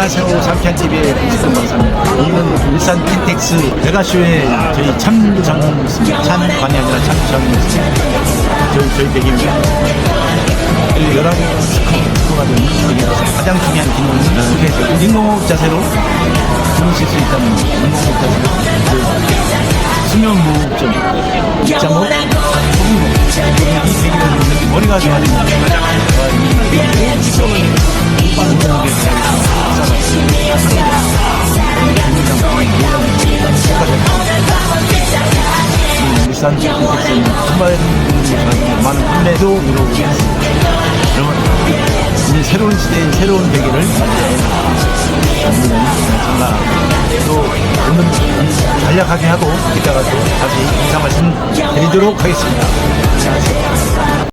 안녕하세요. 상쾌한TV의 김수동 박사입니다. 이는 일산 킨텍스 메가쇼의 저희 참정입니다. 참관이 아니라 참정입니다. 저희 백입니다. 11시 스코어가 되는 백에서 가장 중요한 기능은 소개해서 인공호흡 자세로 주무실 수 있다는 인공호흡 자세로 수면 무호흡증, 입자목, 소금호 이 백이라는 머리가 좋아지는 일산 킨텍스는 정말 많은 판매도 이루어지고 있습니다. 여러분, 이 새로운 시대의 새로운 베개를 정말 또 오늘 간략하게 하고 이따가 또 다시 인사 말씀 드리도록 하겠습니다. 안녕하세요.